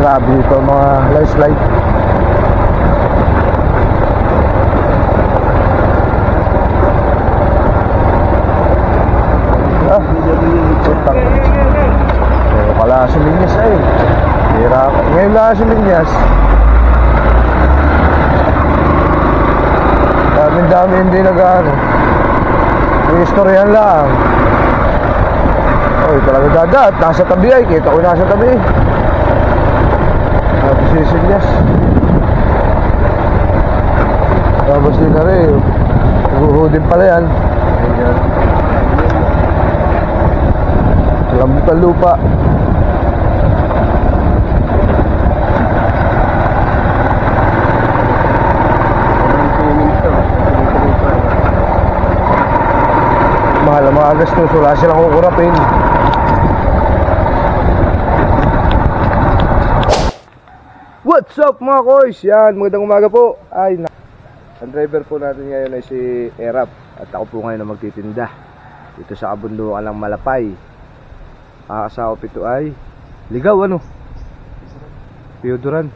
Grabe ito mga landslide. Wala si Linyas ay. Hirap. Ngayon lang si Linyas. Dami hindi nag-ano. Istoryan lang. Oy, talaga dadat. Nasa tabi ay. Kita ko nasa tabi. Tapos si Linyas. Tapos din na rin. Naguhudin pala yan. Lambot ang lupa. Mahal ang mga gastos, wala silang kukurapin. What's up mga koys? Yan, magandang umaga po. Ang driver po natin ngayon ay si Erap. At ako po ngayon na magtitinda dito sa kabundukan ng Malapay. Asawa ito ay Ligaw ano? Piodoran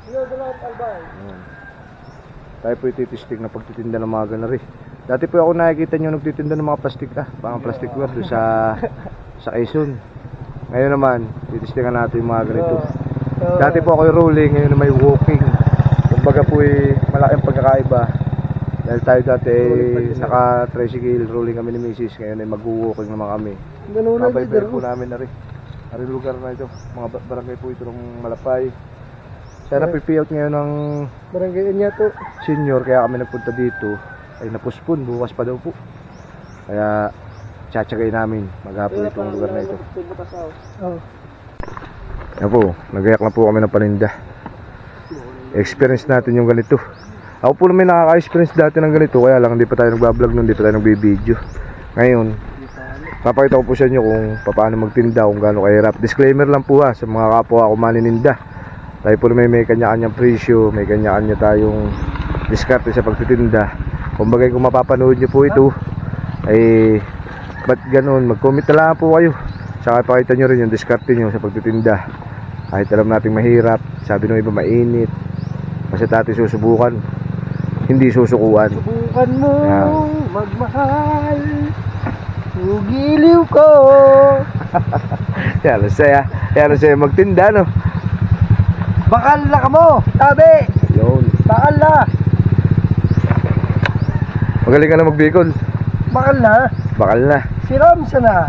Albay. Tayo po ititistik na pagtitinda ng mga ganari. Dati po ako nakikita nyo nagtitinda ng mga plastik mga plastic ware sa Quezon. Ngayon naman titistikan natin yung mga ganito. Dati po ako yung rolling, ngayon na may walking. Kumbaga po malaking pagkakaiba. Dahil tayo dati naka-tricycle rolling kami ni Mrs. Ngayon ay mag-walking naman kami. Kabaybayan po namin na rin. Ari lugar na ito, mga barangay po ito ng Malapay. Sana pipiot ngayon ng barangay niya to senior, kaya kami nagpunta dito. Ay napuspon, bukas pa daw po. Kaya tsatsagay namin maghapon itong lugar na ito. Yan po, nagayak na po kami ng paninda. Experience natin yung ganito. Ako po naman nakaka-experience dati ng ganito, kaya lang hindi pa tayo nagbablog nun, hindi pa tayo nagbibideo. Ngayon papakita ko po sa inyo kung paano magtinda, kung gaano kahirap. Disclaimer lang po sa mga kapwa ako manininda. Tayo po naman may kanya-kanyang presyo, may kanya-kanya tayong diskarte sa pagtitinda. Kumbaga kung mapapanood nyo po ito ay ba't ganun, mag-comment na lang po kayo. Saka pakita nyo rin yung diskarte nyo sa pagtitinda. Kahit alam natin mahirap, sabi nung iba mainit, kasi dati susubukan, hindi susukuan. Subukan mo magmahal, ugiliw ko. Yan saya magtinda no. Bakal na ka mo, tabi. Yun. Bakal na. Magaling ka na magbikol. Bakal na. Bakal na. Si Ramsa na.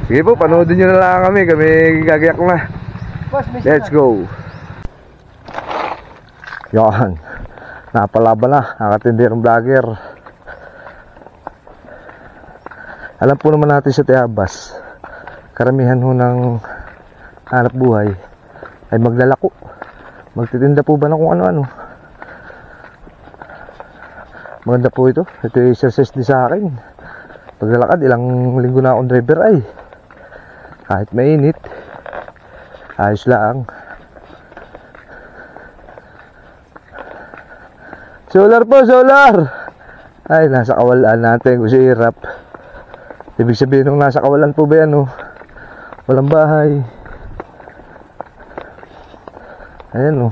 Sige po, panoodin nyo na lang kami gagayak na. Let's go. Yan. Napalaban na, nakatindirong vlogger. Alam po naman natin sa Tayabas, karamihan ho ng hanap buhay ay maglalako. Magtitinda po ba na kung ano-ano. Maganda po ito. Ito yung exercise din sa akin. Paglalakad, ilang linggo na akong driver ay. Kahit mainit, ayos lang. Solar po, solar! Ay, nasa kawalan natin kung si Irap. Ibig sabihin nung nasa kawalan po ba yan, walang bahay. Ayan,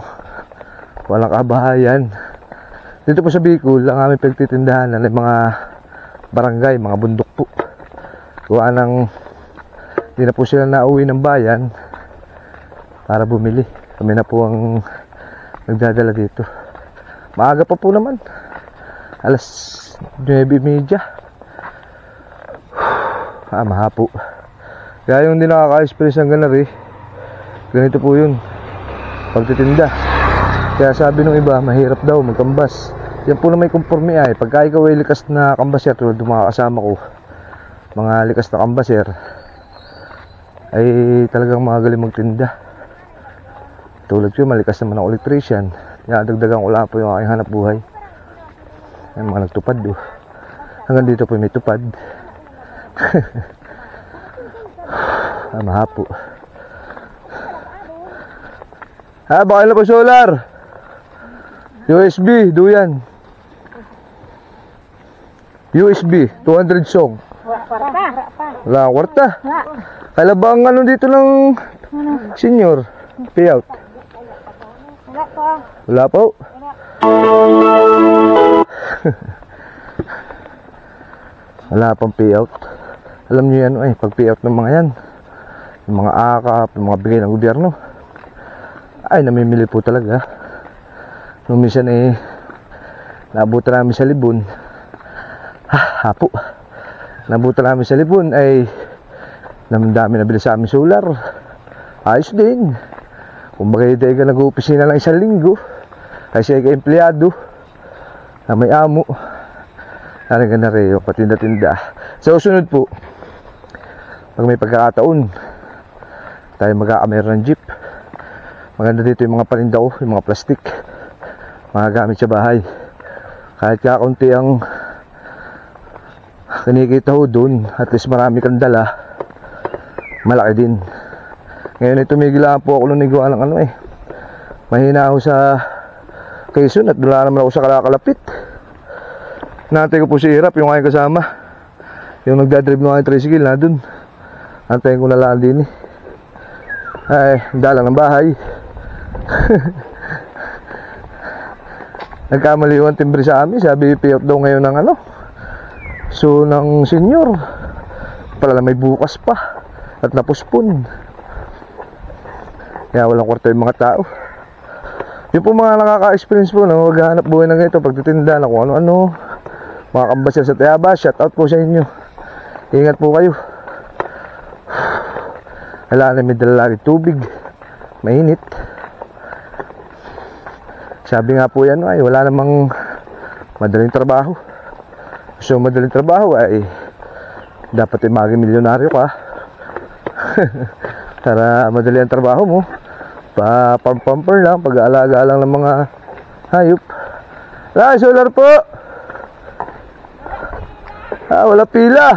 walang kabahayan. Dito po sa Bicol, ang aming pagtitindahan ng mga barangay, mga bundok po. Kuha ng hindi na po sila nauwi ng bayan para bumili. Kami na po ang nagdadala dito. Maaga pa po naman, alas 9:30. Mahapo. Kaya yung hindi nakaka-experience ng ganari, ganito po yun pagtitinda. Kaya sabi nung iba, mahirap daw magkambas. Yan po na may komporme ay. Pagka ikaw ay likas na kambaser, tulad ng mga kasama ko, mga likas na kambaser, ay talagang magaling magtinda. Tulad ko, malikas naman ang electrician. Dagdagan ko lang po yung aking hanap buhay. Yan, mga nagtupad hanggang dito po may tupad. Mahapo. Bakal na po solar. USB, duyan. USB, 200 song. Wala kwarta. Kala ba ang ano dito ng senior? Payout. Wala pa. Wala po. Wala pang payout. Alam niyo yan, pag payout ng mga yan, yung mga akap, yung mga bigay ng gobyerno, ay namimili po talaga. Nung minsan naabutan namin sa Libon, hapo, naabutan namin sa Libon ay dami nabili sa amin solar. Ayos din. Kung bagay ka nag-uopisina lang 1 linggo, kasi ka empleyado na may amo, narinig na rin yung patinda-tinda. Sa susunod po, pag may pagkakataon tayo magkakamera ng jeep, maganda dito yung mga paninda ko, yung mga plastic, mga gamit sa bahay. Kahit kakaunti ang kinikita ho doon, at least marami kang dala, malaki din. Ngayon ay tumigil lang po ako nung nagawa ng mahina ako sa Quezon at wala naman ako sa kalakalapit. Nantay ko po si Irap, yung aking kasama, yung nagdadrive ng aking tricycle na dun. Antayin ko na lang din ay dalang ng bahay. Nagkamali yung timbre sa amin, sabi payout daw ngayon ng so ng senior pala may bukas pa at napuspon, kaya walang kwarto yung mga tao. Yung po mga nakaka-experience po na maghahanap buhay ng ganito, pagtitinda na kung ano-ano, mga kambasya sa Tayaba, shout out po sa inyo. Ingat po kayo. Wala na, may dala lagi tubig, mainit. Sabi nga po yan ay wala namang madaling trabaho. So madaling trabaho ay dapat maging milyonaryo ka. Para madali ang trabaho mo, pa-pumper lang, pag-aalaga lang ng mga hayop. Solar po. Wala pila.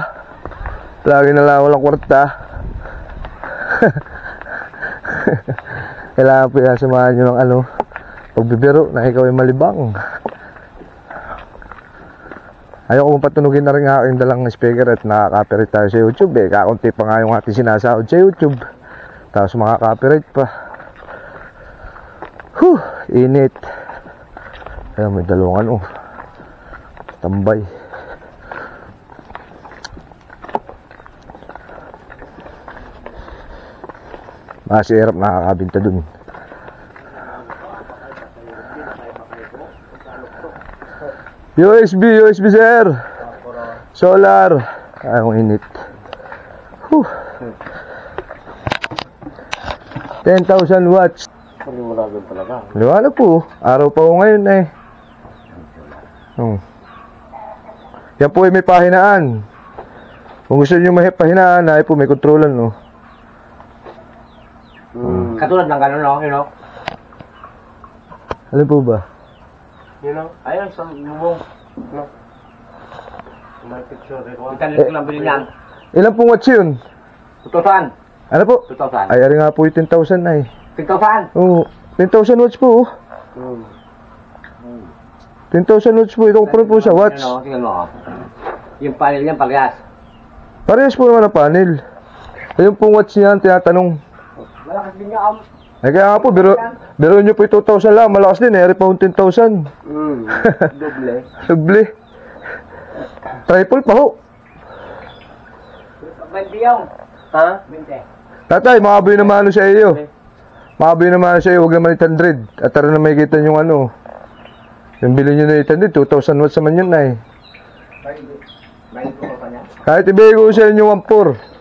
Lagi na lang walang kwarta. Kailangan po yan, samahan nyo ng pagbibiro na ikaw ay malibang. Ayoko kong patunugin na rin nga aking dalang speaker at nakaka-copyright tayo sa YouTube kakunti pa nga yung ating sinasahod sa YouTube, tapos makaka-copyright pa. Init. Ayan, may dalawang tambay. Masirap nakakabinta dun. USB sir. Solar. Ang init. 10,000 watts. Paliwanagan talaga. Liwanag po. Araw pa ko ngayon Yan po ay may pahinaan. Kung gusto nyo may pahinaan, ay po may kontrolan Katulad ng gano'n, no? You know? Alin po ba? You know? Ayun, sa bubong. No? May picture dito. Internet ko lang bilhin yan. Ilan pong watts yun? 2,000. Ano po? 2,000. Ay, ari nga po yung 10,000 ay. 10,000? Oo. 10,000 watts po. 10,000 watts po. Ito ko pa rin po sa watts. Tingnan mo. Yung panel niyan, parehas. Parehas po naman ang panel. Ayun pong watts niyan, tinatanong. Malakas din niya, Ay kaya nga po, biro nyo po yung 2,000 lang. Malakas din, eri pa yung 10,000. Doble. Doble. Triple pa ho. 20 yung. Ha? 20. Tatay, makaboy naman sa iyo. Makaboy naman sa iyo, huwag naman 800. At tara na may kita yung yung bilhin nyo na 800, 2,000 watts naman yun ay. Kahit ibigay ko sa inyo 1,400.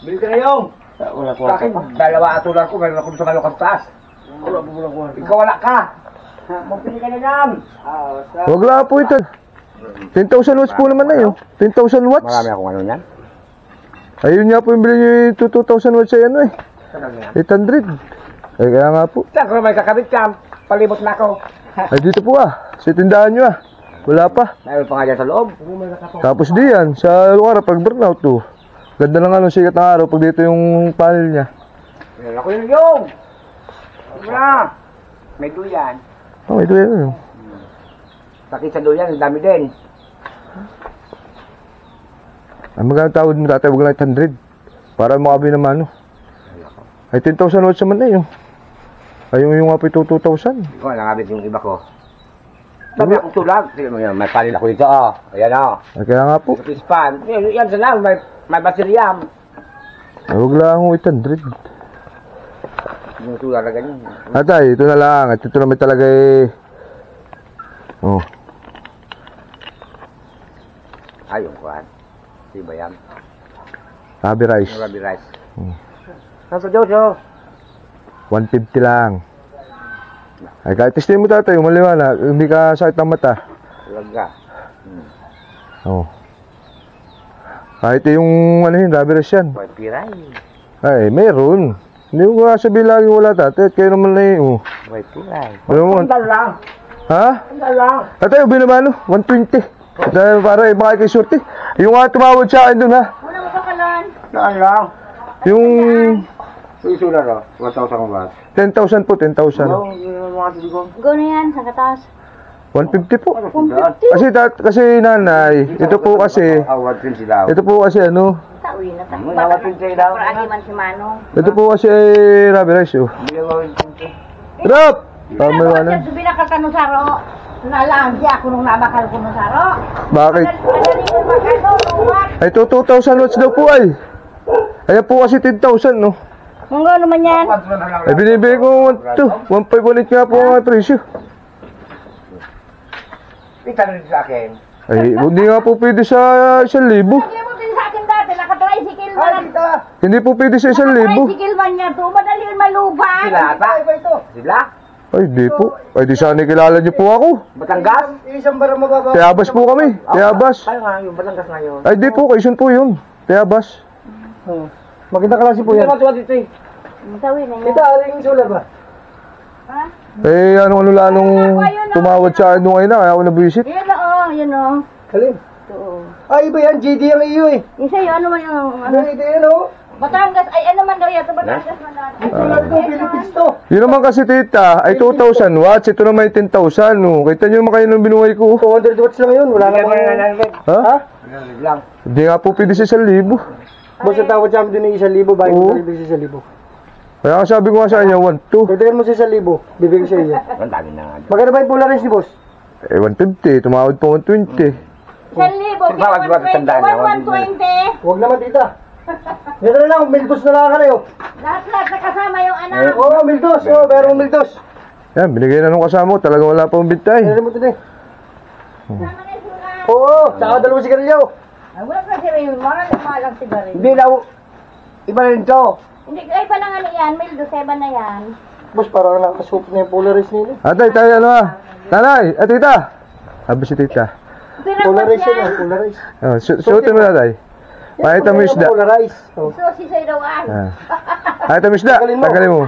Bili ka na yung. Wala ko. Bakit? Dalawa atulan ko, meron akong sa kalokang taas. Ikaw wala ka. Magpili ka na yan. Huwag lang po ito. 10,000 watts po naman na yun. 10,000 watts. Marami akong ano yan. Ayun nga po yung bilhin nyo yung 2,000 watts ay 800. Ay kaya nga po. Saan kung may kakabit ka, palibot na ako. Ay dito po sa tindahan nyo Wala pa. Mayroon pa nga dyan sa loob. Tapos diyan, sa lugar, pag burnout ganda na nga sikat ng araw pag dito yung panel niya. Meron ako yung. Wala. May duyan. Oh, ito yan. Sakit sa duyan, ang dami din. Ang magandang tawad mo tatay, huwag lang 800. Para makabi naman Ay, 10,000 watts naman na yun. Ay, yung nga po ito 2,000. Hindi ko nangabit yung iba ko. Sabi akong tulag. Sige mo yan, may panel ako dito, oh. Ayan, oh. Ay, kaya nga po. Sa pispan. Yan sa lang, may bateryam. Ay, huwag lang akong 800. Yung tulag na ganyan. Atay, ito na lang. At ito naman talaga eh. Oh. Ay, yung kuhan. Di ba yan? Sabi rice. Yung Rabi rice. Nasa Jojo. 150 lang. Ay, kahit testin mo tatay, maliwanag. Hindi ka sakit ng mata. Talaga. Oh. Kahit yung ano yun, Rabi rice yan. May piray. Ay, meron. Hindi ko nga sabihin lagi wala tatay. Kaya naman na yun. May piray. Ano mo? Tandal lang. Ha? Tandal lang. Tatay, ubi naman 120. Dahil para baka kay surti. Yung nga tumawad sa akin dun ha. Wala mo pakalan. Saan lang? Yung Susulat, oh. 1,000 watts. 10,000 po, 10,000. Yung mga tindi ko. Go na yan, sa katas. 150 po. 150. Kasi nanay, ito po kasi, Awad din sila. ito po kasi ano, Tauwi na tayo. Nawat din sila daw. Para agi man si Manong. ito po kasi ay Rabi rice oh. Hindi ko Rob! Kaya Tama ko na. siya sabi na katanusaro. Nalanggi ako nung nabakal ko ng saro. Bakit? Madali ko makano, luwag. Ay, ito 2,000 watts daw po ay. Ayan po kasi 10,000 no. Munggo naman yan. Ay, binibigay ko 1,500 ulit nga po ang presyo. Itanong sa akin. Ay, hindi nga po pwede sa 1,000. Hindi mo din sa akin dati, nakatricycle man. Hindi po pwede sa 1,000. Nakatricycle man niya to, madali yun maluban. Sila ata? Sila? Ay, di po. Ay, di sana kilala niyo po ako. Batangas? Isang barang mababa. Tayabas po kami. Tayabas. Kaya nga, yung Batangas ngayon. Ay, di po. Quezon po yun. Tayabas. Maganda klase po yan. Hindi dito eh. Tawin na yan. aling solar ba? Ha? Eh, ano lalong tumawad sa akin nung ngayon na. Kaya ako nabisit. Yun o, yun o. Alin? Oo. Ay, iba yan. GD ang iyo eh. Yung sa'yo, ano man yung, ano? Ito yan oh. Batangas, ay ano man daw yan, ito Batangas man daw. Ay, Solar to, Philippines to. Yun naman kasi tita, ay 2,000 watts. Ito naman ay 10,000. No. Kita nyo naman kayo nung binuhay ko. 200 watts lang yun. Wala namang... Ha? lang. Hindi nga po pwede sa 1,000. Boss, ang tawad sa amin din ng 1,000. Bakit Oo. mo sa 1,000? Kaya nga sabi ko nga sa kanya, 1,200. Pwede mo sa 1,000. Bibigyan sa iyo. Ang dami na nga. Magkano ba yung Polaris ni boss? Eh, 150. Tumawad po 120. 1,000, 120. Huwag naman tita. Dito na lang, Mildos na lang ka na yun. Lahat-lahat na kasama yung anak. Oo, Mildos. Oo, merong Mildos. Yan, binigay na nung kasama ko. Talaga wala pang bintay. Ano mo ito eh? Kasama na yung sulat. Oo, saka dalawang sigarilyo. Ay, wala pa siya yung mga lang sigarilyo. Hindi daw. Iba rin to. Hindi, ay pa lang ano yan, Mildo, seba na yan. Boss, parang nakasuot na yung Polaris nila. Atay, tayo ano ah. Nanay, at tita. Sabi si tita. Pinagwas Polaris yun yan. ah, Polaris. Oh, suotin mo na tayo. Pakita mo yung isda. Polaris. Oh. Susi sa'yo daw ah. Pakita mo yung isda. Tagalin mo. Tagalin mo.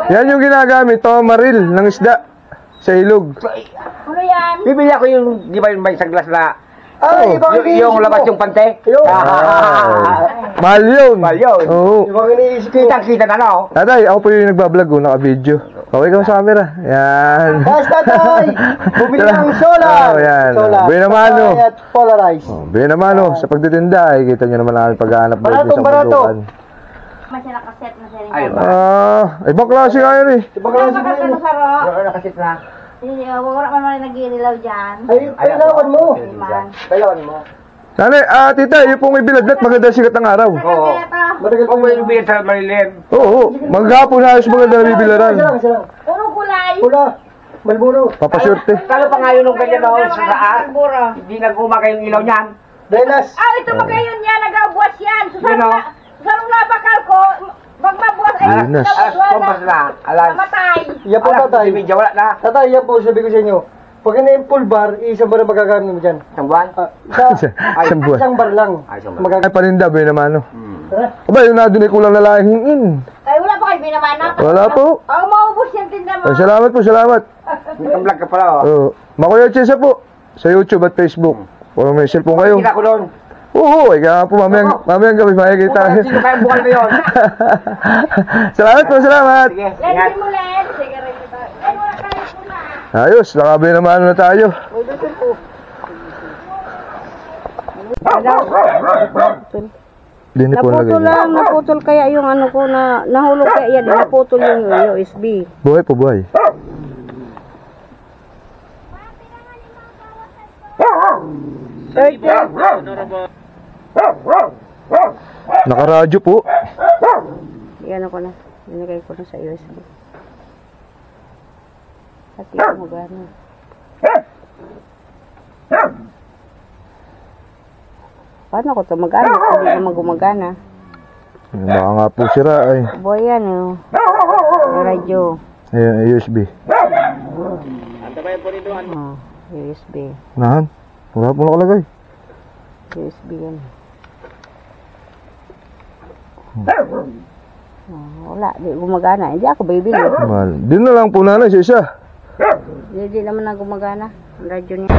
Yan yung ginagamit. Tomaril ng isda. Sa ilog. Ano yan? Bibili ako yung, di ba yung may saglas na, Ay, yung labas yung pante? Ah, mahal yun. Mahal yun. Oo. Ibang iniisip ko. Kita na no? Tatay, ako po yung nagbablog oh, naka-video. Okay ka sa camera. Yan. Yes, tatay! Bumili ng solar! Oh, yan. Solar. Buhay naman, no? At Polarize. Oh, biyan naman oh, sa pagtitinda, ay kita nyo naman namin paghahanap buhay Baratong sa barato. bundok. Mas siya nakaset na siya rin. Ay, Ibang klase nga yun eh. Ibang klase Ano mo ka yun. sa saro? Nakasit na. Hindi, wala man man nag-iilaw dyan. Ay, kailangan mo. Man. Kailangan mo. Nanay, tita, yung pong ibiladlat, maganda sikat ng araw. Oo. Matagal pa mo yung biyan sa Marilyn. Oo, maghapon na ayos maganda nabibilaran. Isa lang. Puro kulay. Pula. Malburo. Papasyurte. Kalo pa nga yun nung ganyan noon sa taas. Malboro. Hindi nag-uma kayong ilaw niyan. Delas. Ah, ito ba kayo niya, nag-abuwas yan. Yun, oh. Susanong nabakal ko, magmabuwas ay Ayunas. Kompas na. Alas. namatay. Yan po tatay. Wala na. Tatay, yan po sabi ko sa inyo. Pag na yung full bar, isang bar ang magagamit mo dyan. Isang buwan? Isang buwan. Isang bar lang. Ay, paninda, ba naman ano. Ha? Aba, yun na doon ay kulang na lahingin. Ay, wala pa kayo binamana. Wala po. Ang maubos yung tinda mo. Ay, salamat po, salamat. May vlog ka pala Makuya Chesa po, sa YouTube at Facebook. Kung may cellphone kayo. Kita ko doon. Oo, kaya po, mamayang gabi makikita. Sino kayang bukal na yun? Salamat po, salamat. Sige, Len, ingat. mo Len. Sige, rin ito. Len, wala kayo pula. Ayos, nakabay naman na tayo. din po Naputol nalagay. lang, naputol kaya yung ano ko na nahulog kaya yan, naputol yung USB. Buhay po, buhay. Nakaradyo po. Yan ako na, nilagay ko na sa USB. At ito mo gano'n. Paano ko ito mag-ano? Hindi naman gumagana. Baka nga po sira ay. Boy yan oh. Yung radyo. Ayan, USB. Oh, USB. Nahan? Wala po nakalagay. USB yan. Oh, wala, di gumagana. Hindi ako bibili. Mahal. Din na lang po nanay sa isa. Hindi naman na gumagana. Ang radyo niya.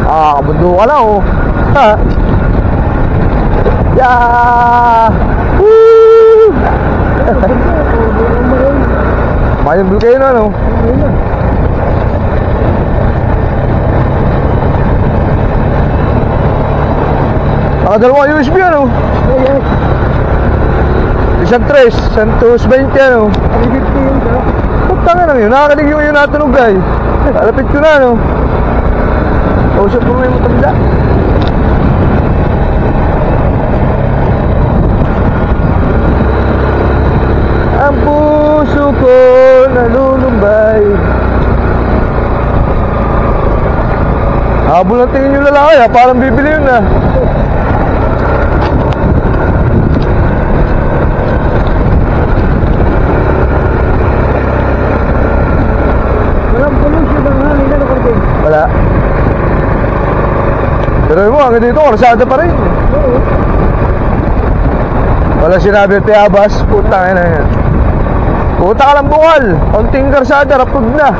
Ah, kabundo ka na oh. Ha? Yeah! Woo! Mayang bulkayo na no? Nakadalawang USB ano? Isang 3, isang 220 ano? Putang na lang yun, nakakalig yung yun natunog ay. Alapit ko na ano? Usap ko may matanda. Ang puso ko nalulumbay. Habol ang tingin yung lalaki ha, parang bibili yun na. Walang pollution ng hangin na nakarting. Wala. Pero mo, hanggang dito, orsada pa rin. Wala sinabi ng tiyabas, putang ina yan. Puta ka lang bukal, konting karsada, rapod na.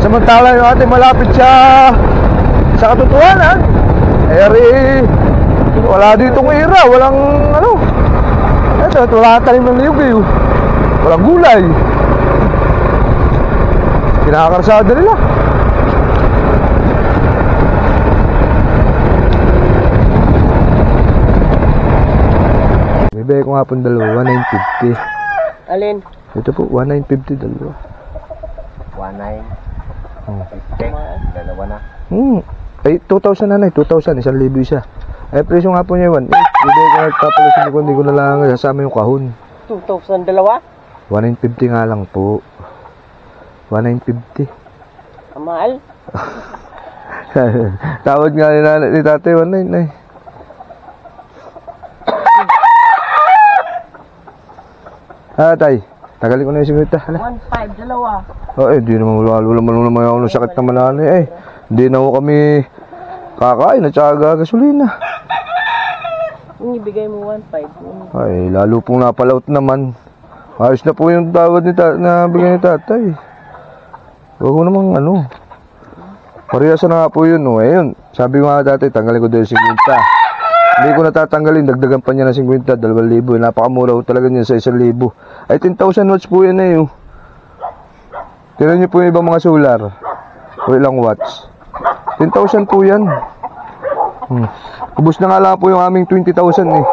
Samantala yung ating malapit sa katotohanan. Eh, wala ditong ira, walang ano. Ito, wala tanim ng niyog eh. Walang gulay. Kinakarsada nila. Bibigay ko nga po dalawa, 1950. Alin? Ito po, 1950 dalawa. 19. Oh. Dalawa na. Ay, 2,000 na 2,000, 1,000 isa. Ay, presyo nga po niya 1,800. Bibigay ko nga tapos hindi ko na lang sasama yung kahon. 2,000 dalawa? 1,950 nga lang po. 1,950. Ang mahal? Tawad nga ni tatay, 1,900. Tay, tagalin ko na yung sigurita. 1,500 dalawa. Di naman wala naman ako ng sakit naman na Hindi na ako kami kakain at saka gasolina. Yung ibigay mo 1,500. Ay, lalo pong napalaut naman. Ayos na po yung tawad na bigyan ni tatay. Huwag ko namang ano. Parehasa na nga po yun. Ayun, sabi ko nga dati, tanggalin ko dahil 50. Hindi ko natatanggalin, dagdagan pa niya ng 50, 2,000. Napakamura ko talaga niya sa 1,000. Ay, 10,000 watts po yan eh. Tignan niyo po yung ibang mga solar. O ilang watts. 10,000 po yan. Ubus na nga lang po yung aming 20,000 eh.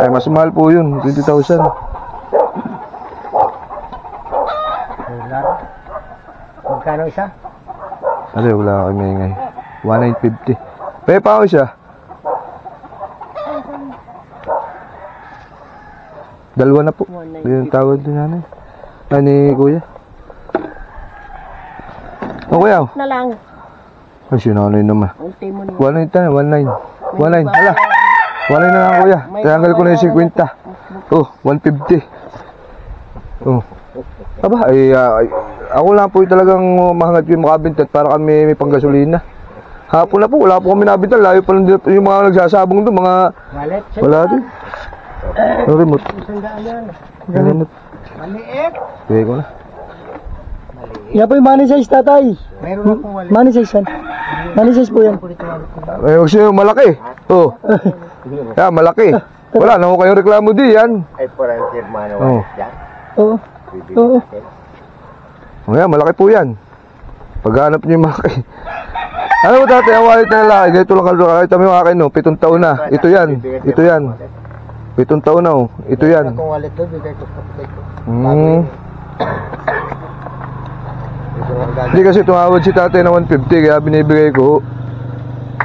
Ay, mas mahal po yun, 20,000. Solar? Magkano isa? Ano, wala kami ngay. 1,950. Pwede pa ako siya. Dalawa na po. Yung tawad din namin. Ay, ni kuya. O kuya. Na lang. Ay, sinanay naman. Ulti mo niya. 1,900. 1,900. Hala. 1,900 na lang kuya. Tanggal ko na yung 50. Oh, 150. Oh. Aba, ay, ako lang po talagang mahangad yung makabintat para kami may panggasolina. Hapon na po, wala po kami nabintan. Layo pa lang yung mga nagsasabong doon, mga... Wallet? Wala din. Ang remote. Ang remote. Maliit. Pwede ko na. Yan po yung money size, tatay. Meron akong wallet. Money size yan. Money size po yan. Ay, huwag siya malaki. Oh. Malaki. Wala na ako kayong reklamo di yan. Ay, parang firma na Oh. wallet yan. Oo. Oo. O yan, malaki po yan. Paghanap niyo yung malaki. Ano mo dati, ang wallet na lalaki, ganito lang kalaro. Kahit kami yung akin, no, 7 taon na. Ito yan, ito yan. 7 taon na, oh. Ito yan. Kung wallet doon, bigay ko kapatid ko. Hindi kasi tumawad si tatay na 150, kaya binibigay ko.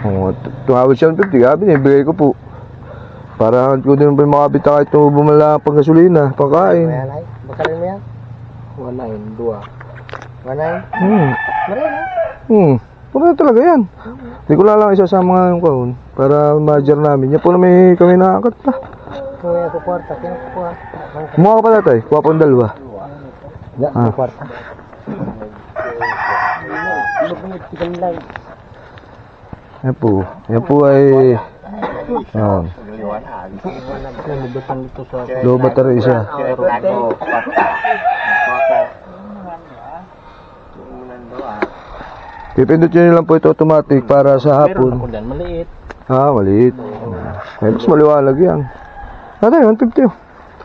Oh, tumawad siya 150, kaya binibigay ko po. Para ko din pa makabita kahit bumala pang gasolina, pagkain. Bakalin mo yan? 1.9, 2. 1.9? Puro talaga yan. Hindi ko lang isasama yung kaon para ma-jar namin. Yan po na may kami nakakat pa. Kung yan, kukwarta, kinukuha. Kumuha ka pa tatay, kuha pang dalawa. Yan, kukwarta. Yan po ay low battery isa. Pipindot nyo lang po ito automatic para sa hapon. Maliit. Maliit. Ay, mas maliwalag yan. Tatay, 150 oh.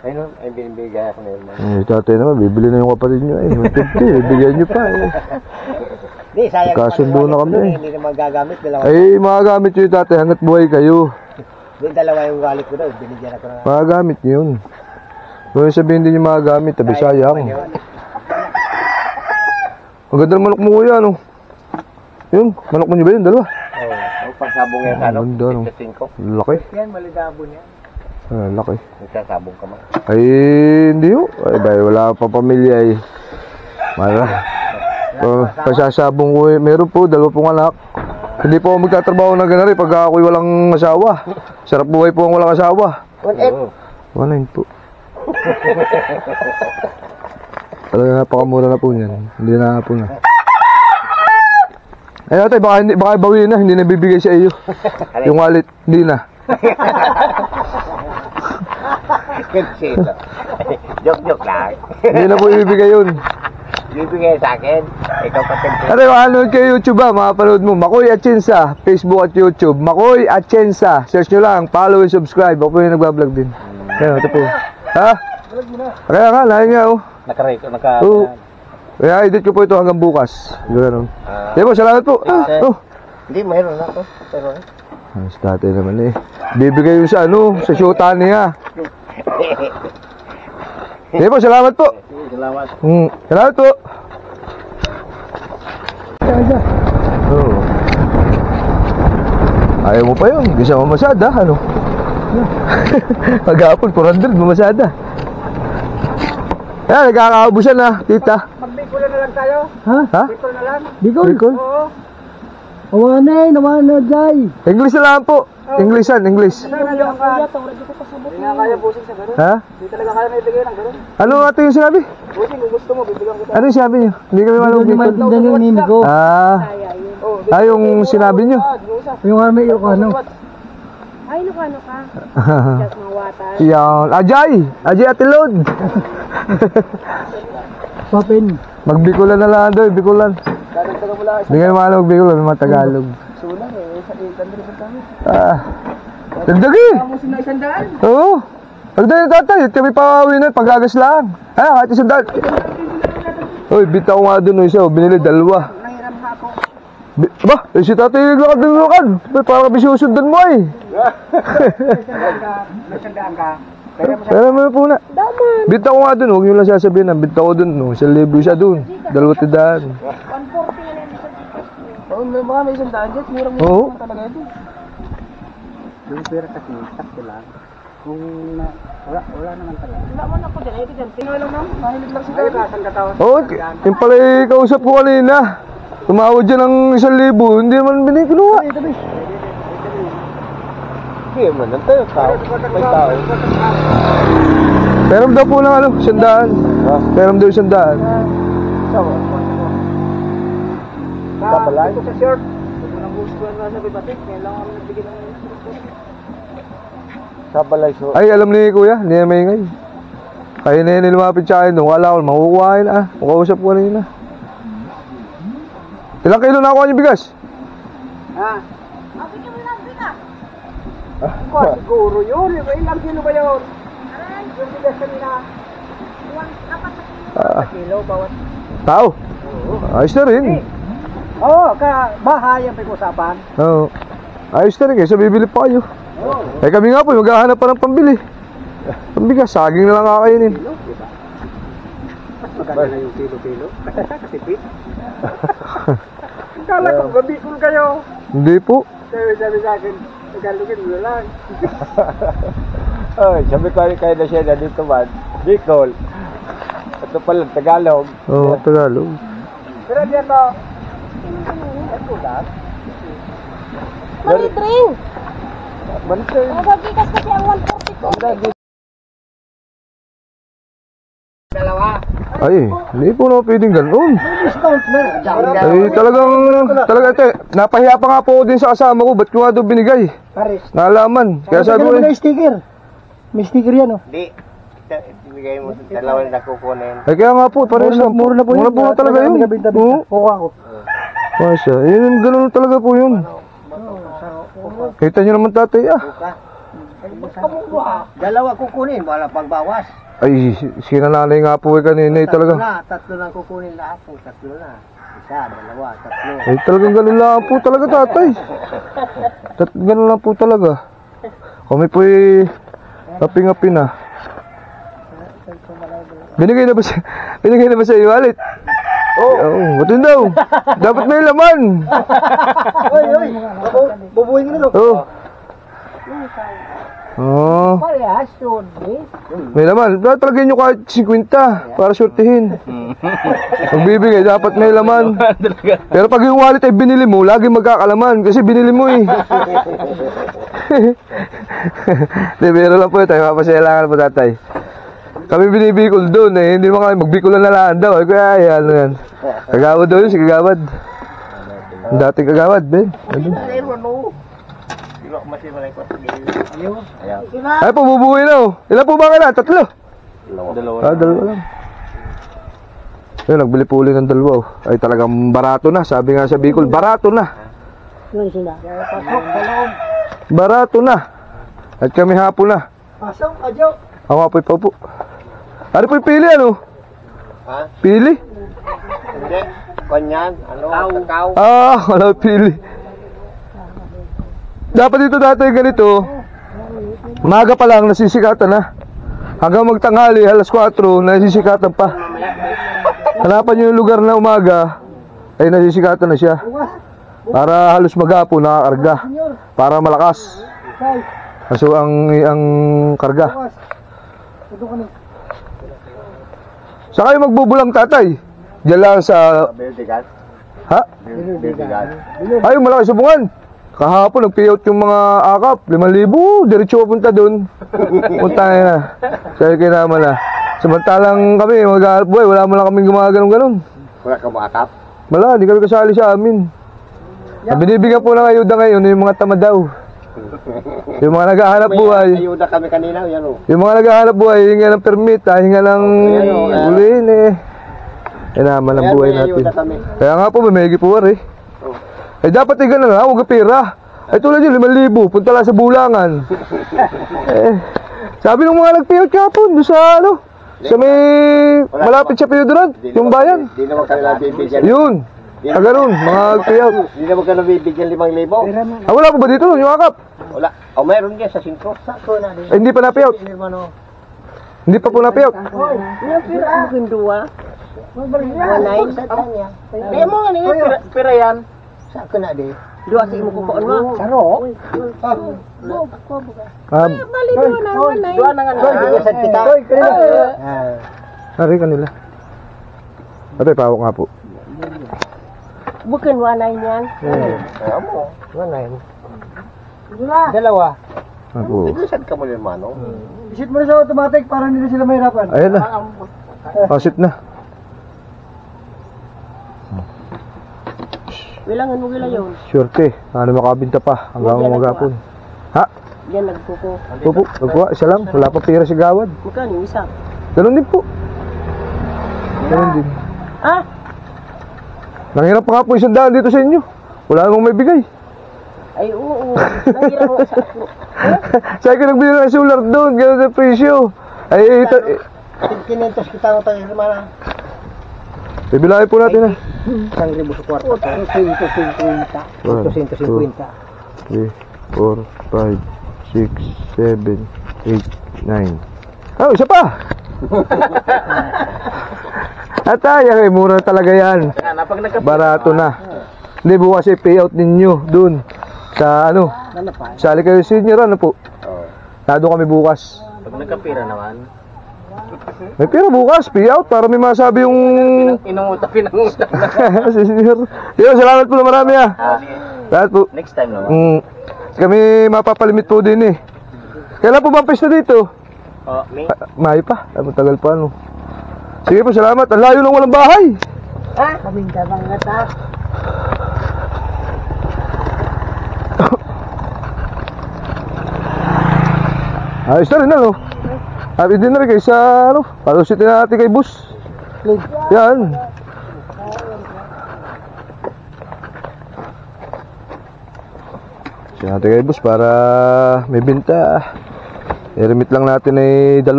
Ayun, ay binibigay ako na yun. Tatay naman, bibili na yung kapatid nyo. 150, bibigyan nyo pa eh. Hindi, sayang. Kasundo na kami. Hindi na magagamit. Dalawa. Ay, magagamit nyo yung tatay hanggat buhay kayo. Hindi, dalawa yung wallet ko daw. Binigyan ako na. Magagamit nyo yun. Kung sabihin din yung magagamit, tabi sayang. Ang ganda ng manok mo kuya, ano? Yun, manok mo nyo ba yun? Dalawa? Oo, pagsabong yan, ano? Ganda, no? 5. Laki. Yan, malidabo niya. Laki. Nagsasabong ka man. Ay, hindi ho. Ay, bay, wala pa pamilya eh. Mara. Pasasabong ko eh. Meron po, 2 pong anak. Hindi po ako magtatrabaho na ganari pag ako'y walang asawa. Sarap buhay po ang walang asawa. 1.8. 1.9 po. Talaga napakamura na po niyan. Hindi na po na. Ay, ate, baka bawiin na. Hindi na bibigay sa iyo. Yung wallet, hindi na. Joke lang. Hindi na po ibibigay yun. Bibigay sa akin. Ikaw pa Ano, manood kayo YouTube ba? Mapanood mo. Makoy Atienza. Facebook at YouTube. Makoy Atienza. Search nyo lang. Follow and subscribe. Ako po yung nagbablog din. Kaya, ito po. Ha? Kaya nga, lahat nga oh. Oo. Kaya edit ko po ito hanggang bukas. Ganoon. Kaya po, salamat po. Hindi, mayroon na ako. Pero Mas tatay naman eh. Bibigay yung sa ano, sa showtime niya. Kaya po, salamat po. salamat. Salamat po. Oo. Ayaw mo pa yun. Hindi siya mamasada, ano? Pag-aapon, 400, mamasada. Ayan, nagkakaubusan na, tita. Magbikulan na lang tayo. Ha? Bikol na lang. Bicol? Oo. Awanay, Jay. English na lang po. Englishan, English. Hindi na kaya busing sa gano'n. Ha? Hindi talaga kaya may bigay ng gano'n. Ano nga ito yung sinabi? Busing, kung gusto mo, bibigyan kita. Ano yung sinabi niyo? Hindi kami malong Bicol. Yung sinabi niyo. Yung army, yung ano. Ay, Lucano ka. Just mawatan. Yan. Ajay Atilod. Papin. Magbikulan na lang doon, Bikulan. Dadagdagan mo lang. Hindi kami malong Bicol, kami mga Tagalog. Sulang eh. Sa ikandri pa kami. Dagdagi. Kamusin na 100. Oo. Dagdagi tatay, kami pa na paggagas lang. Kahit 100. Uy, bita ko nga doon isa, binili 2. Nangiram ha ako. Ba, si tatay lakad ng lakad. Para bisusundan mo eh. Nagsandaan ka. Pero may po na. Bita ko nga doon, huwag nyo lang sasabihin na. Bita ko doon, no. 1,000 siya doon. 2 tindaan. 140 nga lang sa dito. Oo, may mga may 100 dyan. Murang-murang Oo. talaga ito. Yung pera kasi, sakto lang. Kung wala naman talaga. Wala mo na po dyan. Ay, ito dyan. Tingnan lang naman. Mahilig lang si Tayo. Saan katawan? Oo, yung pala kausap ko kanina. Tumawad dyan ng 1,000. Hindi naman binikinuha. Hindi man, ang tayo tao. May tao. Pero daw po ng ano, 100. Pero daw 100. Kapalay? Ito sa shirt. Ito nang gusto na sa bibatik. Kailangan kami nagbigay ng Kapalay so. Ay, alam ni kuya, hindi na maingay. Kaya na yun lumapit sa akin doon. Wala ko, makukuhain na. Makausap ko kanina. Ilang kilo na ako yung bigas? Ha? Siguro yun. Ilang kilo ba yun? Yung bigas kanina. Kilo, bawat. Tao. Ayos na rin. Oo, bahay ang pag-usapan. Oo. Ayos na rin kaysa bibili pa kayo. Eh kami nga po, maghahanap pa ng pambili. Pambigas, saging na lang kakainin. Mas maganda na yung kilo-kilo. Kasipit. Kala ko gabikol kayo. Hindi po. Sabi sa akin, Tagalogin mo lang. Ay, sabi ko kayo na siya na dito man. Bicol. Ito pala, Tagalog. Oo, Tagalog. Pero dito, ito lang. Maritring! Mansoy. Nagagigas kasi ang 142. Dalawa. Ay, hindi po na pwedeng ganun. Discount na. Ay, talaga ito. Napahiya pa nga po ako din sa kasama ko. Ba't ko nga doon binigay? Paris. Nalaman. Kaya sabi ko May sticker. May sticker yan, oh. Di. Ibigay mo sa dalawa na kukunin. Ay, kaya nga po. Parehas lang. Mura na po yun. Mura po na talaga yun. Oo. Kuha ko. Masya. Yun, ganun talaga po yun. Kita nyo naman tatay ah. Dalawa kukunin, wala pagbawas. Ay, sinananay nga po kanina eh talaga. Tatlo na kukunin lahat po. Tatlo na. Isa, dalawa, tatlo. Ay, talagang ganun lang po talaga tatay. Ganun lang po talaga. Kami po eh, ngapi-ngapi na. Binigay na ba sa iyo, Alit? Oo, ba't daw? Dapat may laman. Oy, bubuhin ko na. Oo. Oh, Parehas yun, eh. may laman. Talagyan nyo kahit 50 para sortihin. Magbibigay, dapat may laman. Pero pag yung wallet ay binili mo, lagi magkakalaman kasi binili mo eh. Hindi, biro lang po tayo. Mapasyalangan po tatay. Kami binibikol doon eh. Hindi mo kami magbikulan na lang daw. Kaya yan, yan. Kagawad daw yun, si Kagawad. Ang dating Kagawad, Ben. Ay po, bubuhay na oh. Ilan po ba ka na? Tatlo? Dalawa. Dalawa lang. Ayun, nagbili po uli ng dalawa oh. Ay talagang barato na. Sabi nga sa Bicol, barato na. Yun sila. Barato na. At kami hapon na. Pasok, adyo. Ako nga po'y paupo. Ano po'y pili ano? Ha? Pili? Hindi. Kanyan. Ano? Kakao. Wala pili. Dapat dito dati ganito. Maga pa lang nasisikatan na. Hanggang magtanghali, alas 4, nasisikatan pa. Hanapan nyo yung lugar na umaga, ay nasisikatan na siya. Para halos maghapon nakakarga. Para malakas. Kaso ang karga. Saan kayo magbubulang tatay? Diyan lang sa... Bildigan. Ha? Bildigan. Ay, malaki subungan. Kahapon nag-payout yung mga akap, 5,000, diretso papunta doon. Punta na. Sabi kayo naman na. Samantalang kami, mag-aarap buhay, wala mo lang kaming gumaganon-ganon. Wala ka makakap? Wala, hindi kami kasali sa amin. Ang binibigyan po ng ayuda ngayon, yung mga tamad daw. Yung mga naghahanap buhay. Ayuda kami kanina, yan o. Yung mga naghahanap buhay, hinga ng permit, hinga ng ulihin eh. Yan naman ang buhay natin. Kaya nga po, may gipuwar eh. Eh dapat ay gano'n lang, huwag pera. Ay tulad yun, 5,000, punta lang sa bulangan. Sabi ng mga nag-payout kapon, doon sa ano, sa may malapit sa Piyodorant, yung bayan. Di naman kami nabibigyan. Yun, gano'n, mga payout. Di naman kami nabibigyan 5,000. Wala po ba dito nun, yung akap? Wala. O mayroon dyan sa 5. Hindi pa na-payout. Hindi pa po na-payout. Mungkin dua. Walain sa tanya. May mo nga niya, pera yan. Sa ka na di. Dua sa imo kukuon mo. Karo? Bali doon na, walay. Dua na nga na. Sa kita. Sari kanila. Ate, pawak nga po. Bukan wanay niyan. Dalawa. Ako. Saan ka mo yung mano? Isit mo na sa automatic para hindi na sila mahirapan. Ayan na. Pasit na. Bilangan mo gila yun. Surte. Ano makabinta pa hanggang magapon. Ha? Yan nagkuko. Opo, nagkuha. Isa lang. Wala pa pera si Gawad. Bukan yung isa. Ganun din po. Ganun din. Ah, Nanghirap pa nga po 100 dito sa inyo. Wala namang may bigay. ay oo. Nangira mo sa ako. Sa'yo ka nagbili ng solar doon. Ganun ang presyo. Ay, ito. 500 kita mo tayo mana. Bibilahin po natin, 1,000 sa kwarto. 850. 850. 3, 4, 5, 6, 7, 8, 9. Oh, isa pa! Atay, mura talaga yan. Barato na. Hindi, bukas i-payout ninyo dun sa ano. Sali kayo senior, ano po? Nado kami bukas. Pag nagkapira naman. May pera bukas, payout para may masabi yung Pinangutang na. senior. Yo, salamat po na marami Salamat po. Next time naman. Kami mapapalimit po din eh. Kailan po ba ang pesta dito? May. Mayo pa. Ay, matagal pa ano. Sige po, salamat. Ang layo ng walang bahay. Kamindabang gata. Ayos na rin ano. Happy dinner kayo sa ano. Palusitin natin kay boss. Yan. Siya natin kay boss para may binta. I-remit lang natin ay 2.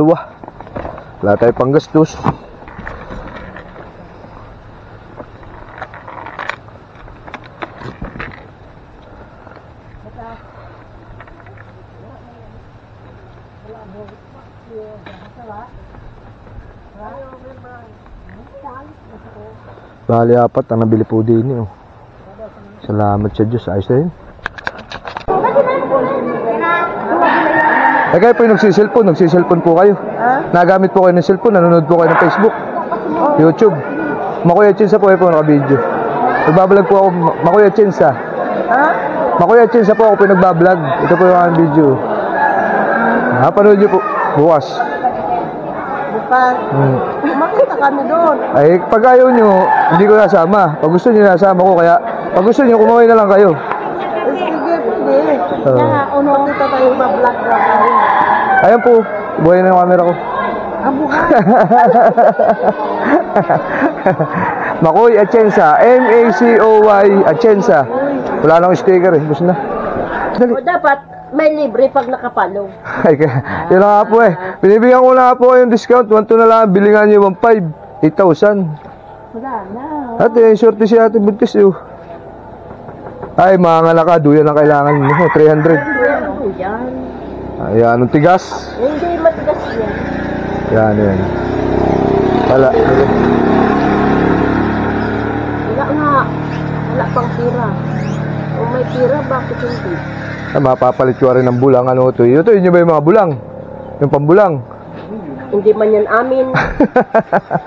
Wala tayo pang gastos. Bali 4 ang nabili po din oh. Salamat sa Diyos. Ayos na yun. Kayo po yung nagsiselfone po kayo. Nagamit po kayo ng cellphone, nanonood po kayo ng Facebook, YouTube. Makuya Chinsa po kayo po naka-video. Nagbablog po ako, Makuya Chinsa. Makuya Chinsa po ako po nagbablog. Ito po yung aking video. Panood nyo po, bukas. Bukas. Makita kami doon. Ay, pag ayaw nyo, hindi ko nasama. Pag gusto nyo, nasama ko. Kaya, pag gusto nyo, kumawin na lang kayo. Sige, pwede. Kaya, unang kita tayo ba-vlog na tayo. Ayan po, buhay na yung camera ko. Makoy Atienza, M-A-C-O-Y Atienza. Wala nang sticker eh, gusto na. Dali. O dapat, may libre pag nakapalo. Ay, yun na nga po eh. Binibigyan ko na nga po yung discount. 1,2 na lang, bilingan nyo 1,500. 8,000. Wala na. Ate, shorty si Ate Buntis yun. Ay, mga naka, duyan ang kailangan mo. 300. Ano yan? Ayan, anong tigas? Hindi matigas yan. Yan. Wala. Wala nga. Wala pang tira. O may tira, bakit hindi? Mapapalit ko rin ng bulang. Ano ito? Ito yun ba yung mga bulang? Yung pambulang? Hindi man yan amin.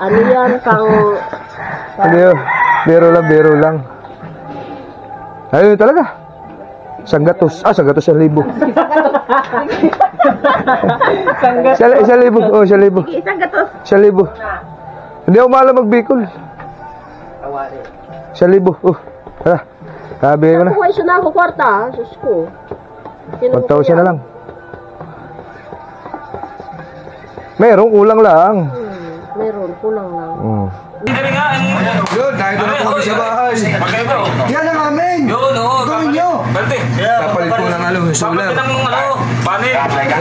Ano yan, pang... Ano yun? Biro lang. Ayun talaga. Sanggatos. Sanggatos 1,000. Isang libo. Oh, 1,000. Isang gatos. 1,000. Hindi ako maalam mag-Bicol. 1,000. Oh, tara. Sabi ko na. Kuha siya na ako kwarta, sus ko. 1,000 na lang. Meron, kulang lang. Meron, kulang lang. Yun, dahil doon na po kami sa bahay. Yan ang amin. Gawin nyo. Kapalit po ng solar.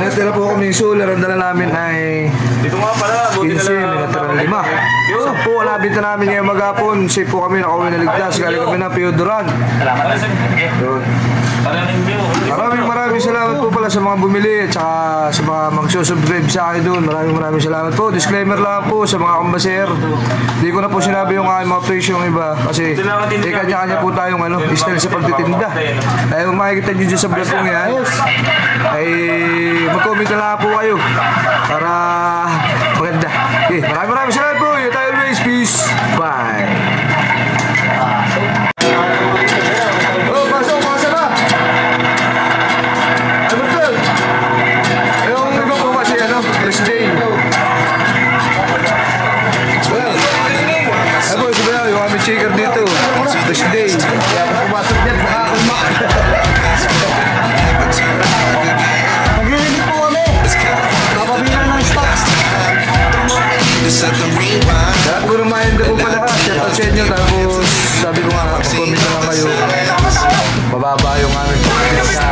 Natira po kami yung solar. Ang dala namin ay Dito nga pala, 15, may natira ng 5. Yun po, nabinta namin ngayong magapon. Safe po kami, nakauwi na ligtas. Galing kami ng Piodoran. Yun. Maraming salamat po pala sa mga bumili at saka sa mga magsusubscribe sa akin doon. Maraming salamat po. Disclaimer lang po sa mga kumbaser. Hindi ko na po sinabi yung aking mga presyo ng iba kasi kanya-kanya po tayong style sa pagtitinda. Ay makikita nyo dyan sa vlog kong yan ay mag-comment na lang po kayo para maganda. Okay, maraming salamat po. You tayo always. Peace. Bye. Chicker dito, first day. Kaya kung pumasok dyan, makakakumak. Naglilimit po kami. Napabilan ng stocks. Lahat ko naman po pala. Shout out sa inyo. Tapos sabi ko nga, mag-comment na lang kayo. Bababa yung aming pagkita.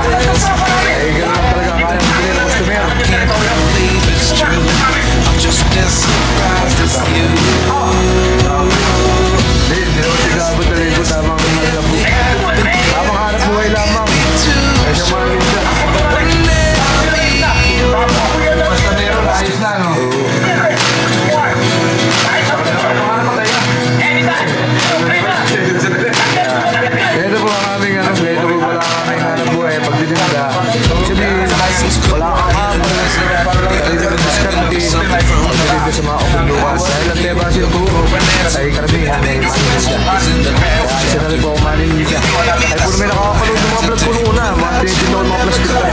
Eh, gano'n lang talaga kaya mag-bili ng customer. I'm just as surprised as you. Sundukan. Dahil ang tema siguro ay karamihan ay maninilya. Kaya isa na rin po ako maninilya. Ay puro may nakakapanood ng mga vlog ko noon na. Mga tinitinoon mga plastic pa.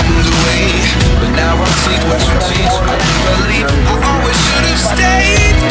But now I see what you teach. Believe I always should have stayed.